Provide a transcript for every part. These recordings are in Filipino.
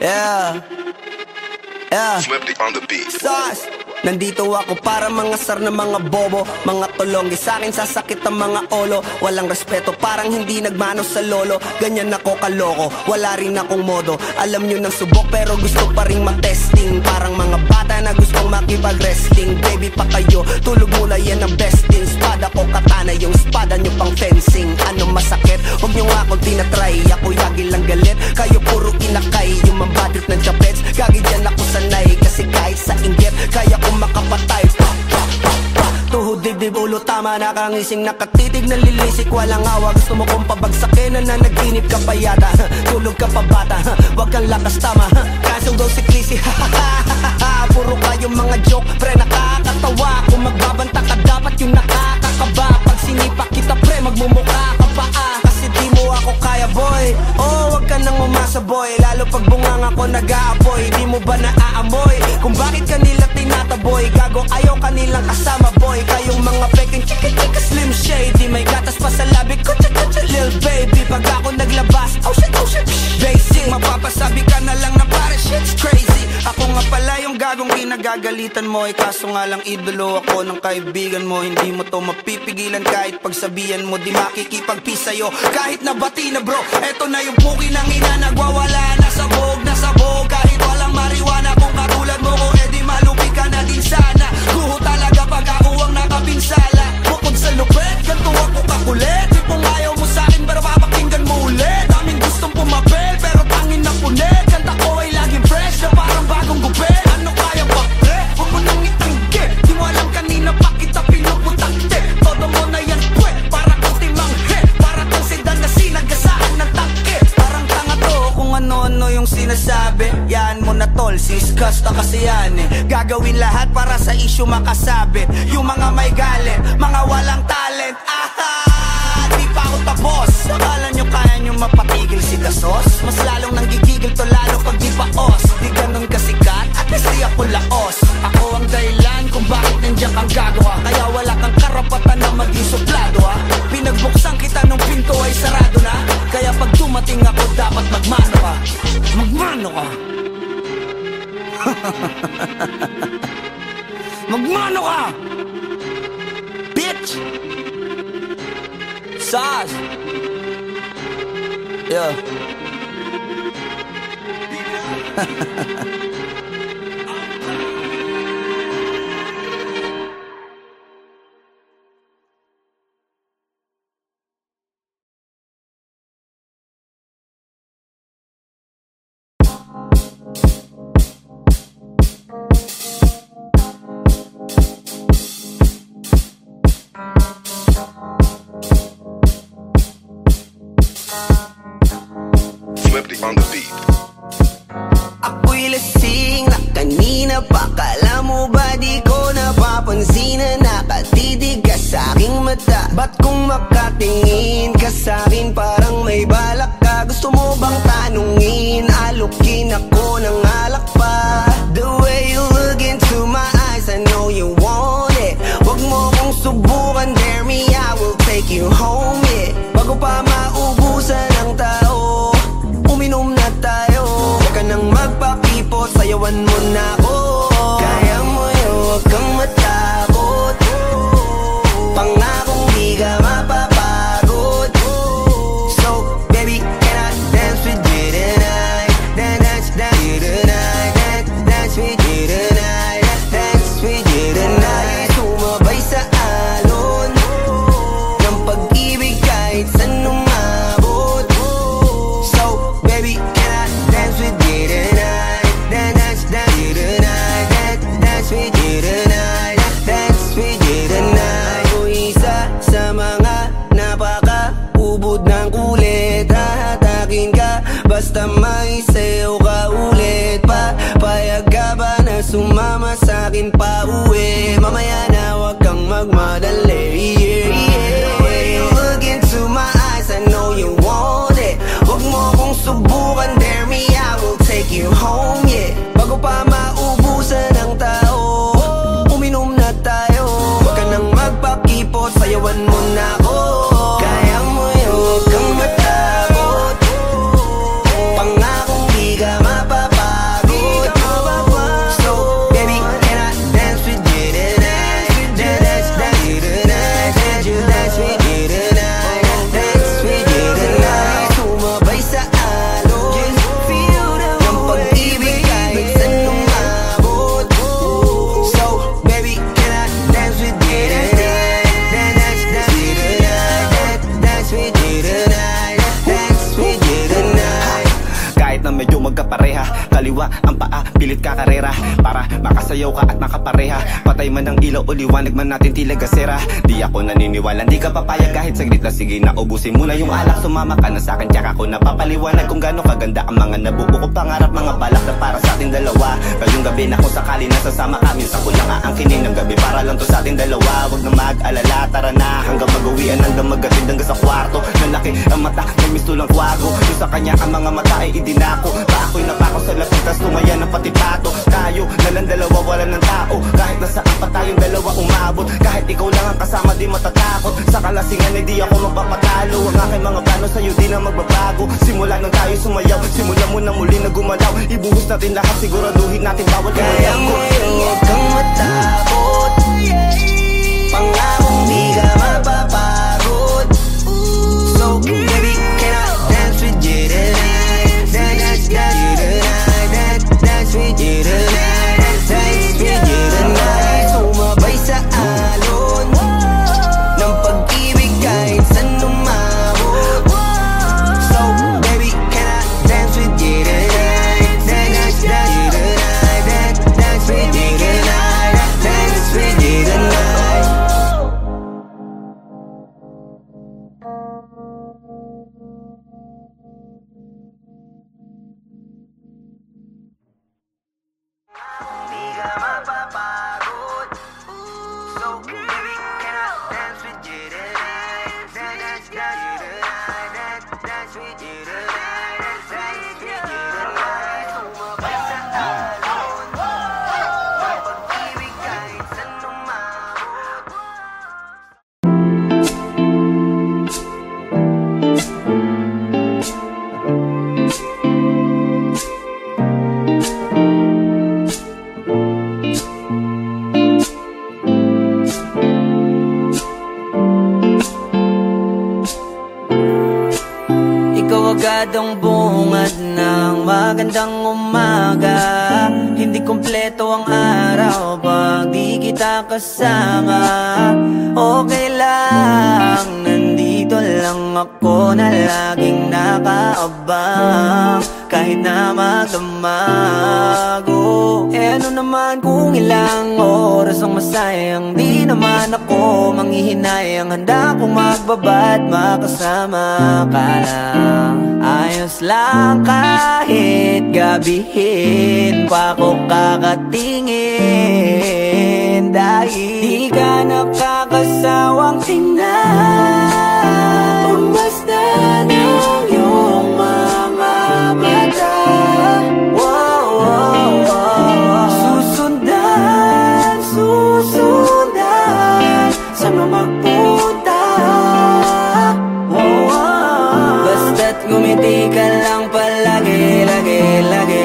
Yeah. Yeah. Flipped on the beat. Sauce. Nandito ako para mangasar na mga bobo, mga tulonggi sa'kin sasakit ang mga olo. Walang respeto, parang hindi nagmano sa lolo. Ganyan ako kaloko, wala rin akong modo. Alam nyo ng subok pero gusto pa rin matesting. Parang mga bata na gustong makipag-wrestling. Baby pa kayo, tulog mula yan ang besting. Spada ko katana, yung spada nyo pang fencing. Ano masakit? Huwag nyo nga akong tinatry. Ako yagi lang galit, kayo puro kinakay. Yung mambatrip ng chapets, gagi dyan ako sanay. Kasi kahit sa inggit, kaya ko makapatay. Tuhod, dibdib, ulo, tama, nakangising, nakatitig, nalilisik, walang awa. Gusto mo kong pabagsakin, na nagtinip ka pa yata. Tulog ka pa bata, wag kang lakas tama. Kasong daw si Clissy, puro kayong mga joke, pre nakakatawa. Kung magbabanta ka dapat yung nakakakaba. Pag sinipa kita pre, magmumukha ka pa kasi di mo ako kaya boy. Oh, wag ka nang umasa boy, lalo pag bungang ako nag-aapoy. Di mo ba naaamoy kung bakit kanila tinataboy? Gago ayaw kanilang kasama boy. Kayong mga peking chika-chika slim shady, may gatas pa sa labi ko, cha-cha-cha lil baby. Pag ako naglabas, oh shit, basic. Mapapasabi ka na lang na pare shit's crazy. Ako nga pala yung gagong kinagagalitan mo. Kaso nga lang idolo ako ng kaibigan mo. Hindi mo to mapipigilan kahit pagsabihan mo. Di makikipagpis sa'yo kahit nabati na bro. Eto na yung puki ng ina, nagwawala na sabog, na sabog. Kahit walang marijuana, kung katulad mo ko, edi malupi ka na din sana. Guho talaga pag ako ang nakapinsala. Bukod sa lupet, ganito ako kakulit. Tipong ayaw mo sa'kin pero papakinggan mo ulit. Daming gustong pumapel pero tangin na punit. Kanta ko ay laging fresh na parang bagong gupit. Ano kaya ba pre? Huwag mo nang itanggi. Di mo alam kanina pa kita pinuputakte. Todo mo na yan pwe, para kong timanghe. Para kang sedan na sinagasaan ng tangke. Parang tanga to kung ano-ano yung sinasabi. Yan mo na tol, siskas na kasi yan eh. Gagawin lahat para sa issue makasabit. Yung mga may galit, mga walang talent. Aha! Di pa ako tapos. Akala nyo kaya nyo mapatigil si Dasos? Mas lalong nanggigigil to lalo pag di paos. Di ganun kasikat at least di ako laos. Ako ang dahilan kung bakit nandiyan kang gagawa. Kaya wala kang karapatan na maging suplado ha. Pinagbuksan kita nung pinto ay sarado na. Kaya pag dumating ako dapat magmano ka. Magmano ka. Magmano ka, bitch. Sauce. Yeah. On the beat. Ako'y lasing na kanina pa. Kala mo ba di ko napapansin na nakatitig ka sa'king mata? Ba't kung makatingin ka sa'kin parang may balak ka? Gusto mo bang tanungin? Alukin ako ng alak pa. The way you look into my eyes, I know you want it. Wag mo kong subukan, dare me, I will take you home, yeah. Bago pa maubusan ng tao, uminom na tayo. Huwag ka nang magpakipot, sayawan mo na ako. Kaya mo yun, huwag kang matakot. Pangakong di ka mapapagod. So, baby, can I dance with you tonight? Dance with you tonight. Dance with you tonight. Dance with you tonight. Sumabay sa alon ng pag-ibig kahit saan umabot. So, baby, can I dance with you tonight? Dance with you tonight. Dance with you tonight. Dance with you tonight. Ako isa sa mga napaka-ubod ng kulit. Hahatakin ka basta may sayo ka ulit. Papayag ka ba na sumama sa'kin pa uwi? Mamaya na wag kang magmadali. The way you look into my eyes, I know you want it. Wag mo kong subukan, dare me, I will take you home, yeah. Bago pa maubusan ng tao, uminom na tayo. Huwag ka nang magpakipot, sayawan mo na ako. Kaya mo yun, huwag kang matakot. kaliwa ang paa, pilit ka karera para makasayaw ka at makapareha. Patay man ang ilaw o liwanag man natin tila gasera. Di ako naniniwala, di ka papayag kahit saglit lang. Sige na, ubusin mo na yung alak, sumama ka na sa'kin. Tsaka ako napapaliwanag kung gaano kaganda ang mga nabuo ko pangarap, mga balak na para sa ating dalawa. Ngayong gabi na kung sakali nasasama kami, sa ko lang aangkinin ng gabi para lang to sa ating dalawa. Huwag na mag-alala, tara na hanggang mag-uwian, hanggang maggatid hanggang sa kwarto. Nalaki ang mata, may misto lang kwago. Yung sa kanya ang mga mata ay idinako. Pa ako'y napako sa lapit, tas tumaya ng pati pato. Tayo na lang dalawa, wala ng tao. Kahit nasaan pa tayong dalawa umabot. Kahit ikaw lang ang kasama, di matatakot. Sa kalasingan ay di ako magpapatalo. Ang aking mga plano sa'yo di na magbabago. Simula nang tayo sumayaw, simula mo na muli na gumalaw. Ibuhos natin lahat, siguraduhin natin bawat kaya ngayon huwag kang matakot. Pangakong di ka mapapagod. So baby, can I dance with you tonight? Dance with you tonight. Dance with you tonight. Sumabay sa alon ng pag-ibig kahit saan umabot. So baby, can I dance with you tonight? Dance with you tonight. Dance with you tonight. Dance with you tonight. Di ka mapapagod. So baby, can I dance with you tonight? Dance with you tonight. Dance with you tonight. Dance with you tonight. Sumabay sa alon ng pag-ibig kahit saan umabot. Ikaw agad ang bungad ng magandang umaga. Hindi kompleto ang araw pag di kita kasama. Okay lang, nandito lang ako na laging nakaabang. Kahit na magdamago, ano naman kung ilang oras ang masayang. Di naman ako manghihinayang, handa kong magbabad makasama ka lang. Ayos lang kahit gabihin pa ako kakatingin. Dahil di ka nakakasawang tingnan. Pumasdan ang iyong mga mata. Wow, wow, wow. Susundan, susundan, saan mo magpunta? Wow, wow. Basta't ngumiti ka lang palagi, lagi, lagi.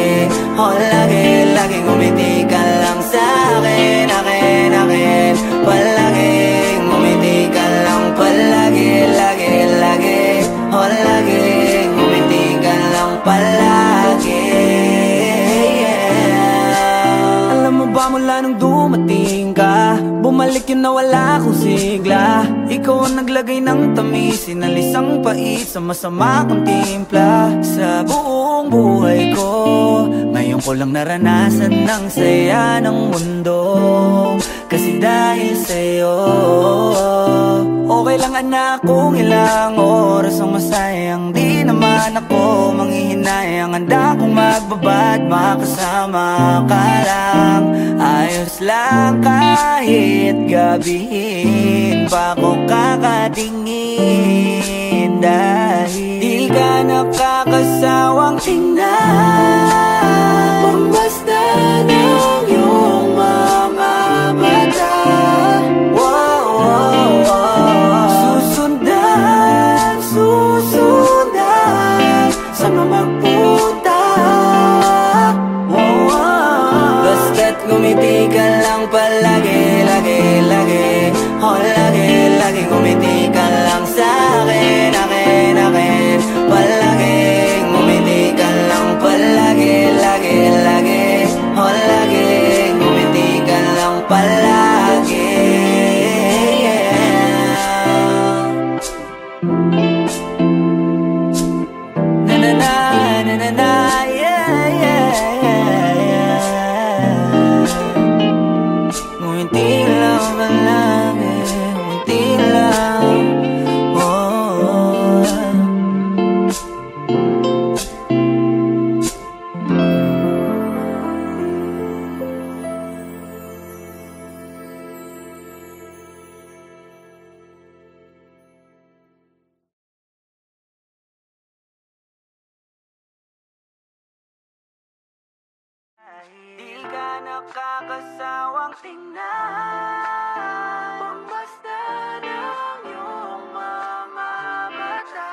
Oh, lagi, lagi ngumiti ka lang sa'kin, akin, akin. Palagi, ngumiti ka lang palagi, lagi, lagi. Oh, lagi, ngumiti ka lang palagi, yeah. Alam mo ba mula nung dumating ka, bumalik yun na wala akong sigla. Ikaw ang naglagay ng tamis, sinalis ang pait sa masama kong timpla. Sa buong buhay ko, ngayon ko lang naranasan ng saya ng mundo. Kasi dahil sa'yo, okay lang anak kung ilang oras ang masayang. Di naman ako manghihinayang, handa kong magbabad makasama ka lang. Ayos lang kahit gabihin pa ako kakatingin. Dahil di ka nakakasawang tingnan. Pumasdan ang iyong mga mata. Wow, wow, wow. Susundan, susundan, saan mo magpunta? Wow, wow. Basta't ngumiti ka lang palagi, lagi, lagi. Oh, lagi, lagi ngumiti ka lang sa'kin, akin, Di ka nakakasawang tingnan, pagmasdan ang iyong mga mata.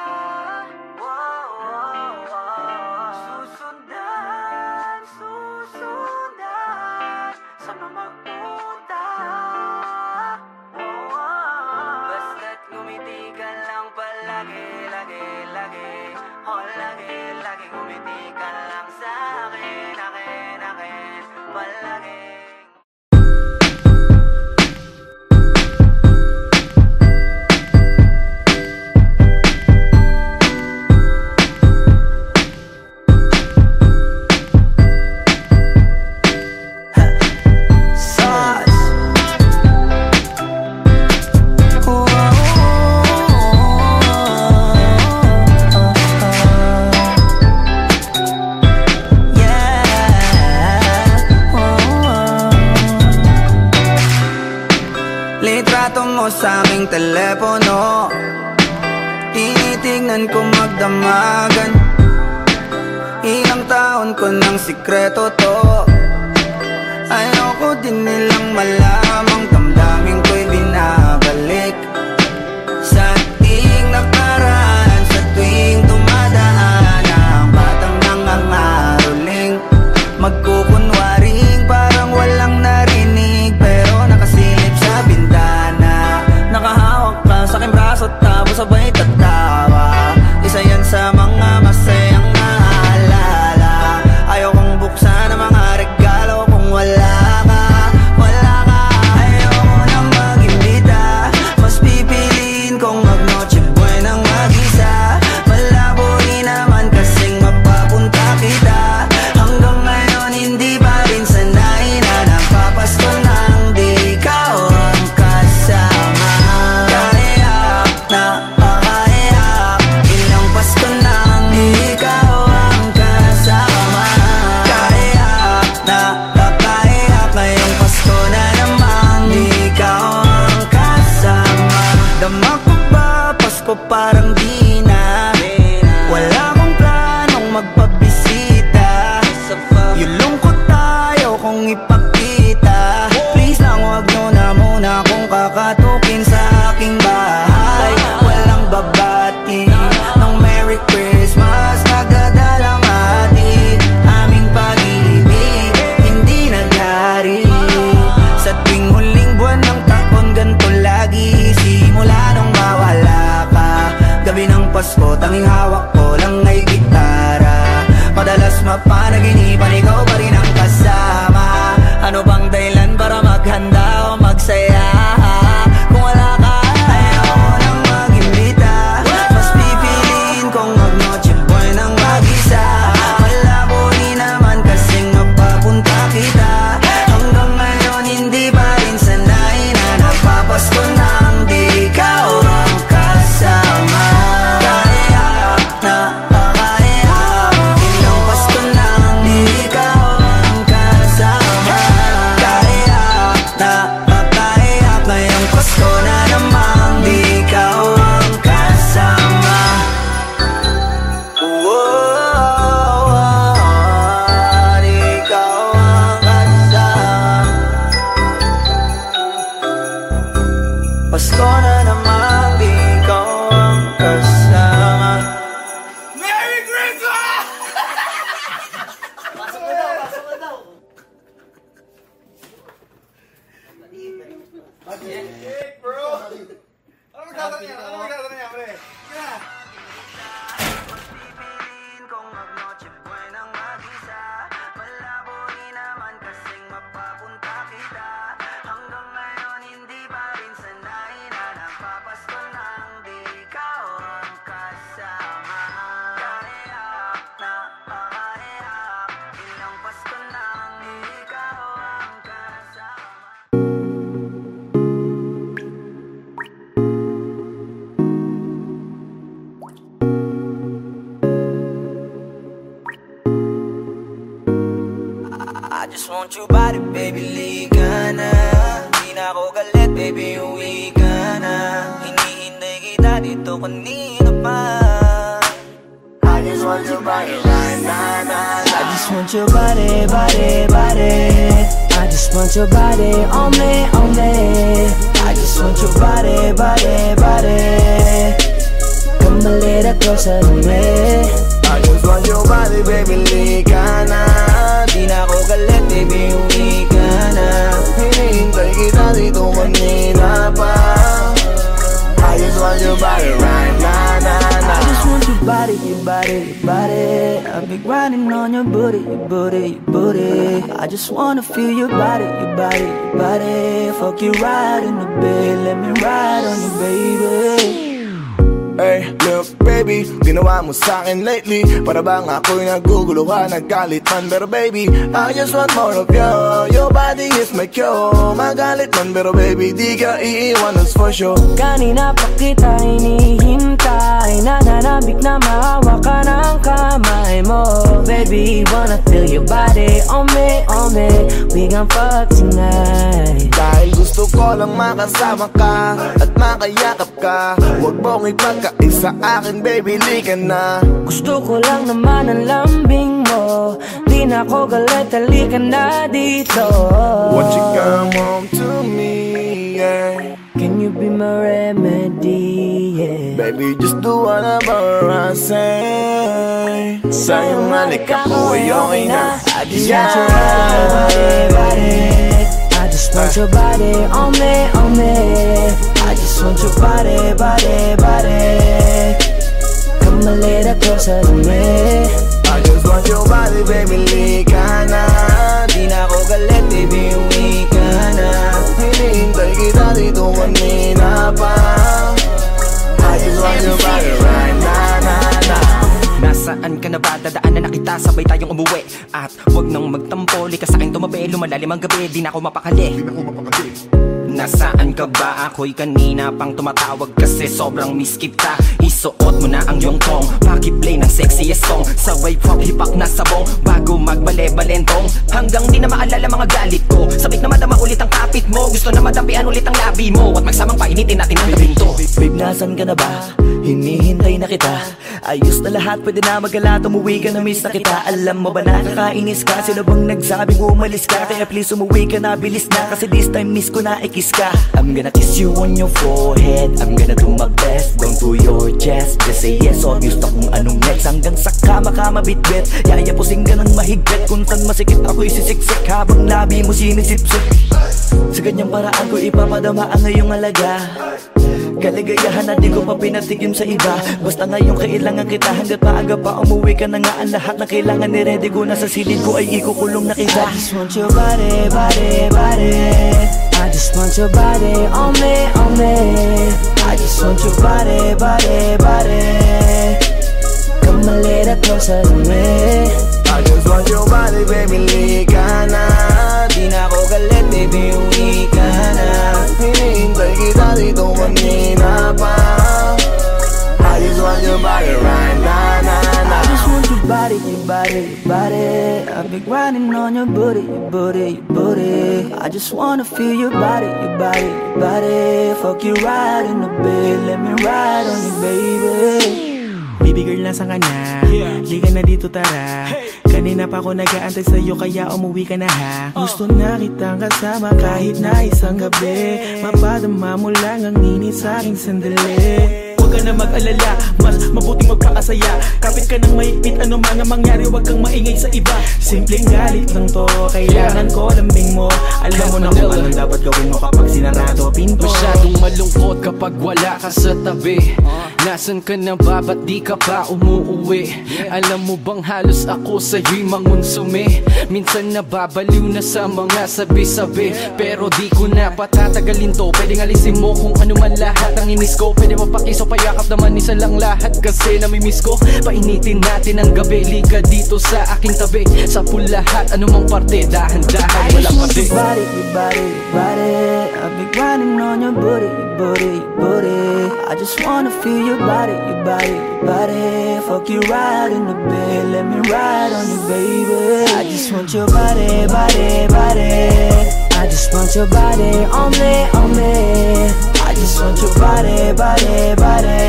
Susundan, susundan, saan mo magpunta? Basta't ngumiti ka lang palagi, lagi, lagi. Oh, lagi, lagi ngumiti ka lang sa'kin, akin, akin, palagi. Litrato mo sa aking telepono, tinitignan ko magdamagan. Ilang taon ko ng sikreto to, ayoko din nilang malamang damdamin ko'y binabalik sa ating nakaraan. Sa tuwing dumadaan ang batang nangangaroling, magkukunwaring parang walang narinig, pero nakasilip sa bintana. Nakahawak ka sa aking braso tapos sabay tatawa. Isa yan sa mga masayang naalala. Ayokong buksan ang mga regalo kung wala ka, wala ka. Ayoko nang mag-imbita, mas pipiliin kong mag-noche buenang mag-isa. Malabo rin naman kasing mapapunta kita. Hanggang ngayon hindi pa rin sanay na nagpapasko nang di ikaw ang kasama. Kaiyak na pakaiyak, ilang Pasko nang di ikaw ang kasama. Kaiyak na pakaiyak, ngayong Pasko na namang di ikaw ang kasama. Dama ko ba Pasko parang di na, wala akong planong magpabisita. Yung lungkot tayo kung ipakita. Please lang wag nyo na muna kung kakatukin sa aking bahay. Walang babati ng Merry Christmas, nagdadalang hati. Aming pag-ibig hindi naghari. Sa tuwing huling buwan ng taon ganito lagi, simula nung mawala ka. Gabi ng Pasko tanging hawak ko lang ay gitara. Madalas mapanaginipan ikaw pa rin ang kasama. Ano bang dahilan para maghanda o magsaya? Kung wala ka, ayoko nang mag-imbita, mas pipiliin kong mag-noche buenang mag-isa. Malabo rin naman kasing mapapunta kita. Hanggang ngayon hindi pa rin sanay na nagpapasko nang di ikaw ang kasama. Kaiyak na pakaiyak, ilang Pasko nang di ikaw ang kasama. Kaiyak na pakaiyak, ngayong Pasko na namang di ikaw ang kasama. Di ikaw ang kasama. Pasko na namang di ikaw ang kasama. Merry Christmas! Bro! Ano magkakaroon niya? Ano magkakaroon niya, pre? Sige na! Pipiliin kong mag-noche buenang mag-isa. Malabo rin naman kasing mapapunta kita. Hanggang ngayon hindi pa rin sanay na nagpapasko nang di ikaw ang kasama. Kaiyak na pakaiyak, ilang Pasko nang di ikaw ang kasama. I just want your body, baby, liga na. Di na ako galit, baby, uwi ka na. Hinihintay kita dito kanina pa. I just want your body right now. I just just want your body, body, body. I just want your body on me, on me. I just want your body, body, body. Come a little closer to me. I just want your body, baby, lika na. Di na ako galit, baby, uwi ka na. Hinihintay kita dito kanina pa. I just want your body right now, nah. I just want your body, your body, your body. I've been grinding on your booty, your booty, your booty. I just wanna feel your body, your body, your body. Fuck you right in the bed, let me ride on you, baby. Hey, look baby, ginawa mo sa'kin lately. Para bang ako'y nagugulo ka, naggalit man. Pero baby, I just want more of you. Your body is my cure. Magalit man, pero baby, di ka iiwan, that's for sure. Kanina pa kita hinihintay, nananabik na mahawa ka ng kamay mo. Baby, wanna feel your body on me, on me. We gon' fuck tonight. Dahil gusto ko lang makasama ka at makayakap ka. Huwag mong ipagkaisa akin, baby, lika na. Gusto ko lang naman ang lambing mo. Di na ako galit, halika na dito. Won't you come home to me, yeah. Can you be my remedy, yeah. Baby, just do whatever I say. Sa'yong halik ako ay okay na. I just want your body, body. I just want your body on me, on me. I just want your body, body, body. Come a little closer to me. I just want your body, baby, lika na. Di na ako galit, baby, uwi ka na. Hinihintay kita dito kanina pa. I just want your body right now, Nasaan ka na ba? Dadaan na kita, sabay tayong umuwi. At huwag nang magtampo, lika sa'kin tumabi. Lumalalim ang gabi, di na ako mapakali. Nasaan ka ba? Ako'y kanina pang tumatawag kasi sobrang miss kita. Isuot mo na ang iyong tong, pakiplay ng sexiest song. Sabay pop hipak na sabong, bago magbale-balentong. Hanggang di na maalala mga galit ko. Sabik na madama ulit ang kapit mo. Gusto na madampian ulit ang labi mo. At magsamang painitin natin ang gabing to. Babe, nasan ka na ba? Hinihintay na kita. Ayos na lahat, pwede na magala. Umuwi ka na, miss na kita. Alam mo ba nakakainis ka? Sino bang nagsabing umalis ka? Kaya please umuwi ka na, bilis na. Kasi this time miss ko na, ikis ka. I'm gonna kiss you on your forehead. I'm gonna do my best, down to your chest. Just say yes, obvious na kung anong next. Hanggang sa kama ka mabitbit. Yayapusing ka ng mahigpit. Kung saan masikip ako isisiksik, habang labi mo sinisipsip. Sa ganyang paraan ko ipapadama ang ngayong alaga. Kaligayahan na di ko pa pinatigim sa iba. Basta ngayon kailangan kita. Hanggat maaga pa umuwi ka na nga. Ang lahat na kailangan ni-ready ko na sa silid ko ay ikukulong na kita. I just want your body, body, body. I just want your body on me, on me. I just want your body, body, body. Come a little closer to me. I just want your body, baby, lika na. Di na ako galit, baby, uwi ka na. Hinihintay kita dito kanina pa. I just want your body right now, I just want your body, your body, your body. I've been grinding on your booty, your booty, your booty. I just wanna feel your body, your body, your body. Fuck you right in the bed, let me ride on you, baby. Baby girl, nasan ka na? Liga na dito, tara. Kanina pa ako nag-aantay sa'yo, kaya umuwi ka na ha. Gusto na kitang kasama kahit na isang gabi. Mapadama mo lang ang init sa'king sandali. Huwag ka na mag-alala, mas mabuting magpakasaya. Kapit ka ng mahigpit, ano man ang mangyari, huwag kang maingay sa iba. Simpleng galit lang to, kailangan ko lambing mo. Alam mo na kung anong dapat gawin mo kapag sinarado pinto. Masyadong malungkot kapag wala ka sa tabi. Nasaan ka na ba? Ba't di ka pa umuuwi? Alam mo bang halos ako sa'yo'y mangonsume? Minsan nababaliw na sa mga sabi-sabi, pero di ko na patatagalin to. Pwedeng alisin mo kung ano man lahat ang inis ko. Pwede mapakiso, payakap naman isa lang lahat. Kasi namimiss ko, painitin natin ang gabi. Liga dito sa aking tabi, sa lahat, anumang parte, dahan-dahan, walang pati. Your body, your body, your body. I've been grinding on your booty, your booty, your booty. I just wanna feel your body, your body, your body. Fuck you right in the bed, let me ride on you, baby. I just want your body, body, body. I just want your body on me, on me. I just want your body, body, body.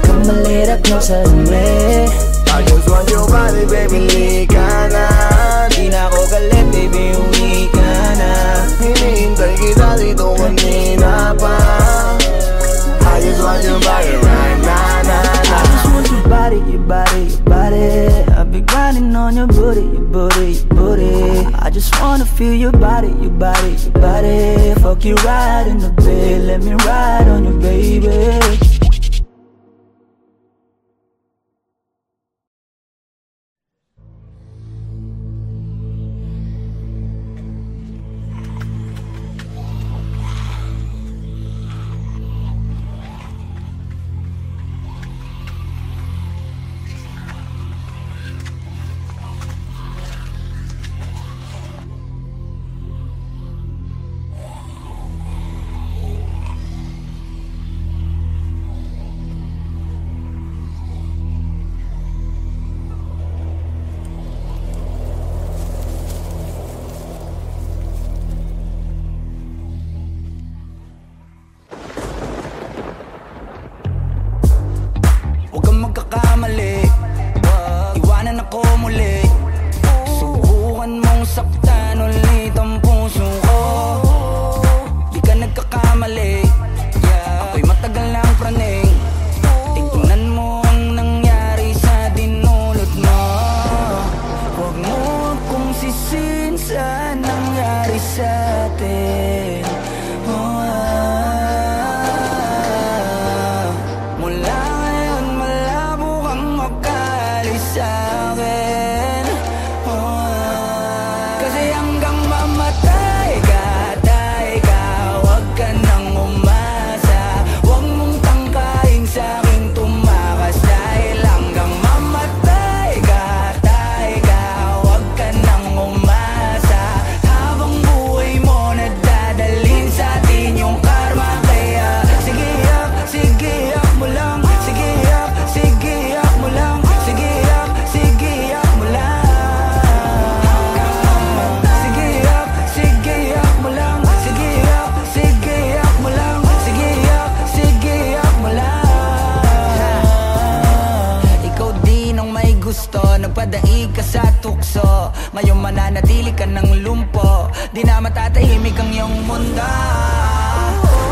Come a little closer to me. I just want your body, baby, lika na. Di na ako galit, baby, uwi ka na. Hinihintay kita dito kanina pa. I just want your body right now, na, na. I just want your body, your body, your body. I've been grinding on your booty, your booty, your booty. I just wanna feel your body, your body, your body. Fuck you right in the bed, let me ride on you, baby. Magkakamali, iwanan ako muli. Subukan mong saktan ulit ang puso ko. Di ka nagkakamali, ako'y matagal ng praning. Tignan mo ang nangyari sa dinulot mo. Huwag mo akong sisihin sa nangyari sa atin. Nagpadaig ka sa tukso, ngayon mananatili ka ng lumpo. Di na matatahimik ang iyong mundo.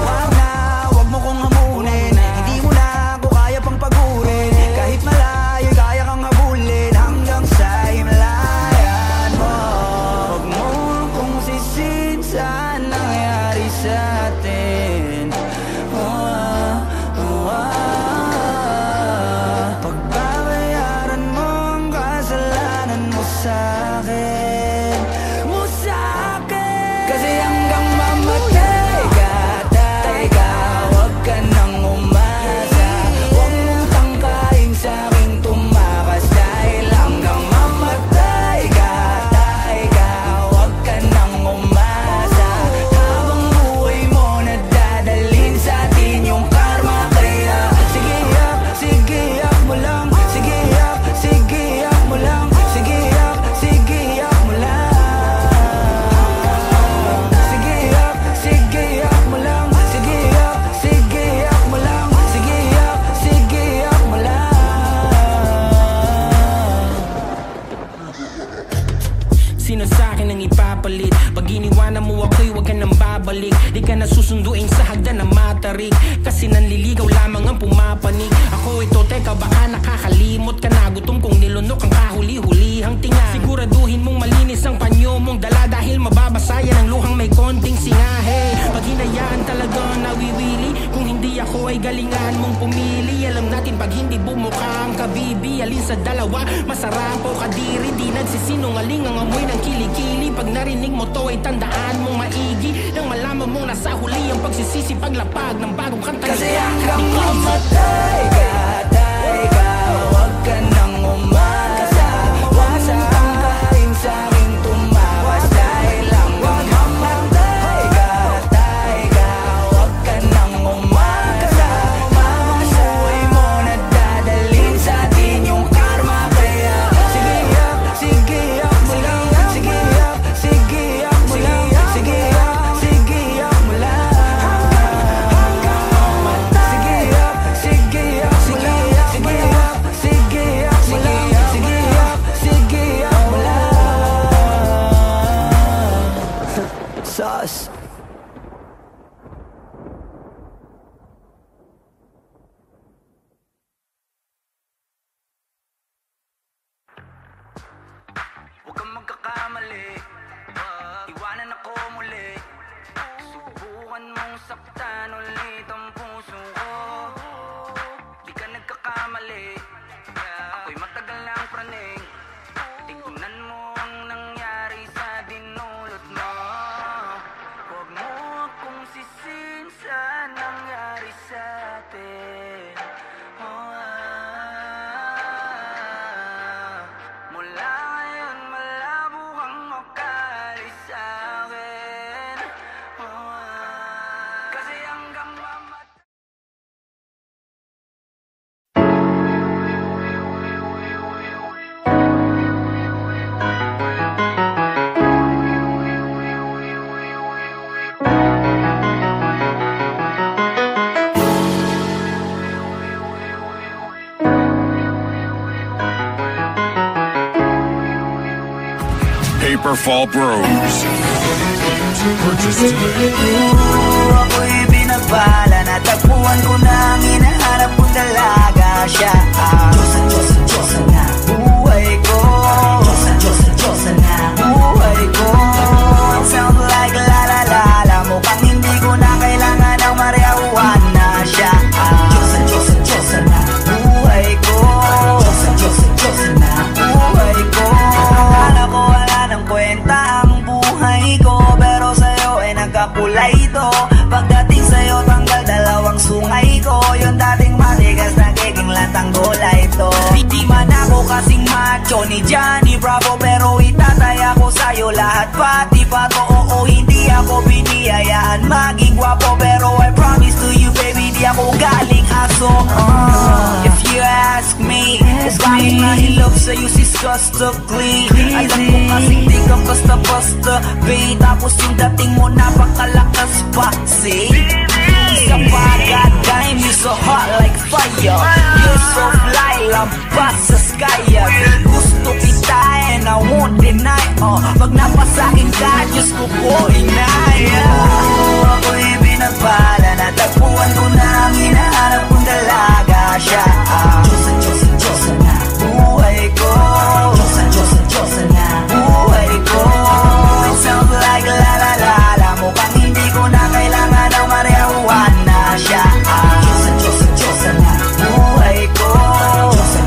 Wag na, wag mo kong hamunin. Hindi mo na ako kaya pang pagurin. Kahit malayo, kaya kang habulin hanggang sa himlayan mo. Wag mo kong sisihin sa nangyari sa atin. Pagbabayaran mo ang kasalanan mo sa'kin, mo sa'kin. Kasi hanggang mamatay ka, tay ka, huwag ka nang umasa. Huwag mong tangkain sa'king tumakas. Dahil hanggang mamatay ka, tay ka, huwag ka nang umasa. Habang buhay mo nadadalhin sa atin yung karma. Kaya sige yak mo lang. Sige yak mo lang. Sige yak mo lang. Sige yak mo lang. Sige yak mo lang. Sige yak mo lang. Sino sa'kin ang ipapalit? Pag iniwanan mo ako'y huwag ka nang babalik. Di ka nasusunduin sa hagdan na matarik. Kasi nanliligaw lamang ang pumapanig. Ako ito, teka baka nakakalimot ka na. Gutom kong nilunok ang kahuli-hulihang tinga. Siguraduhin mong malinis ang panyo mong dala. Dahil mababasayan ang luhang may konting singahe. Pag hinayaan talaga nawiwili. Kung hindi ako ay galingan mong pumili. Alam natin pag hindi bumuka ang kabibi. Alin sa dalawa, masarap o kadiri. Di nagsisinungaling ang amoy ng kilikili. Pag narinig mo to ay tandaan mong maigi. Nang malaman mong nasa huli ang pagsisisi. Paglapag ng bagong kanta. Kasi hanggang mamatay ka, tay ka, huwag ka nang umasa. Huwag mong tangkain sa'king tumakas. Dahil hanggang mamatay ka, tay ka, huwag ka nang umasa. Habang buhay mo nadadalhin sa atin yung karma. Kaya sige yak mo lang. Sige yak mo lang. Sige yak mo lang. Sige yak Paper Fall Bros. Ako'y binabala, natagpuan ko na ang hinahanap kong dalaga. Siya ang Diyosa na buhay ko. Diyosa na buhay ko. It sounds like la la la la. Mukhang hindi ko na kailangan ng marijuana. Siya ang Diyosa na buhay ko. Diyosa na buhay ko. Akala ko wala ng kwenta ang buhay ko, pero sa'yo ay nagkakulay ito. Pagdating sa'yo tanggal dalawang sungay ko. Yung dating matigas nagiging latang gulay ito. Di man ako kasing macho ni Johnny Bravo, pero itataya ko sa'yo lahat pati pato. Oo, hindi ako biniyayaan maging gwapo, pero I promise to you baby, di ako galing aso. If you ask me, it's bakit nahilog sa'yo sis gusto clean. Alam ko kasi di ka basta-basta babe, tapos yung dating mo napakalakas pa. See? Isa pa, goddamn, you so hot like fire. You're so fly, lampas sa sky. Gusto kita and I won't deny. Pag napasakin ka, Diyos ko po inaya. Ako'y binabala, natagpuan ko na ang hinahanap kong dalaga. Siya ang Diyosa na buhay ko. Diyosa na buhay ko. It sounds like la la la la. Mukhang hindi ko na kailangan ng marijuana. Siya ang Diyosa na buhay ko.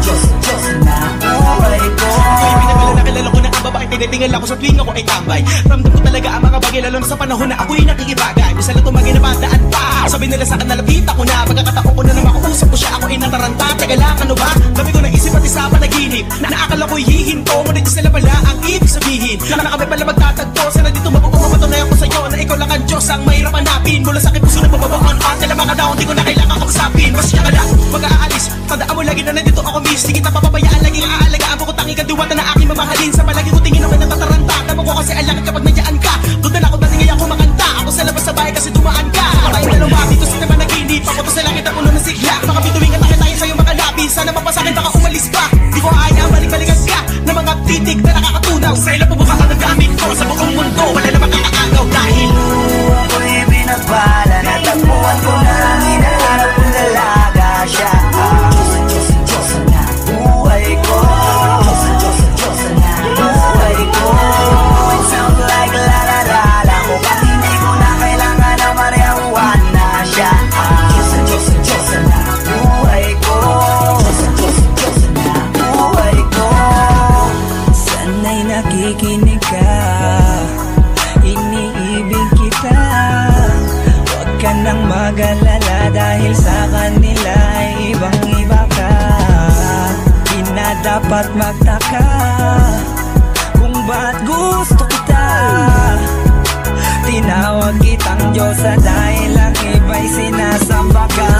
Diyosa na buhay ko. Ako'y pinagala na kilala ko na ang babae, tinitingal ako sa tuwing ako ay tambay. Ramdam ko talaga ang mga bagay, lalo na sa panahon na ako'y nakikibagay. Minsan lang tumagay na bandaan pa, sabi nila sa akin nalapit ako na. Pagkakataon ko na nang makausap ko siya, ako'y nataranta. Teka lang, ano ba? Dami ko naisip at isa panaginip na naakala ko'y hihinto, ngunit sila pala ang ibig sabihin. Na kami pala magtatagpo, sana dito mapapatunayan ko sa'yo na ikaw lang ang Diyos ang mahirap hanapin. Mula sa aking puso na bababaan at nila mga daon, di ko na kailangan kausapin. Mas siya ka lang, mag-aalis, tandaan mo lagi na nandito ako miss. Di kita papabayaan, laging aalagaan ko tangi ka diwata na aking mamahalin. Sa palagi ko tingin ako natataranta, tama ko kasi alakad kapag nandyan ka. Doon na ako dating ako makanta, ako sa labas sa bahay kasi dumaan ka. Tayong dalawa, dito sa naman naginip, ako to sa langit ang ulo ng sigla. Baka bituwing at tayo sa'yo makalabi, sana mapasakin baka umalis pa. Di ko ayaw, balik-balikan ka ng mga titig na nakakatunaw. Sa ilang pubuka ka ng gamit ko, sa buong mundo wala na makakaagaw. Dahil ako'y binabala, natagpuan ko na ang hinahanap kong dalaga. Siya ang Diyosa na buhay ko. Diyosa na buhay ko. It sounds like la la la la. Mukhang hindi ko na kailangan ng marijuana. Siya ang Diyosa na buhay ko. Diyosa na buhay ko. Sana'y nakikinig ka, iniibig kita. Huwag ka nang mag-alala dahil sa kanila ay ibang-iba ka. Di na dapat magtaka kung ba't gusto kita. Tinawag kitang Diyosa dahil ang iba'y sinasamba ka.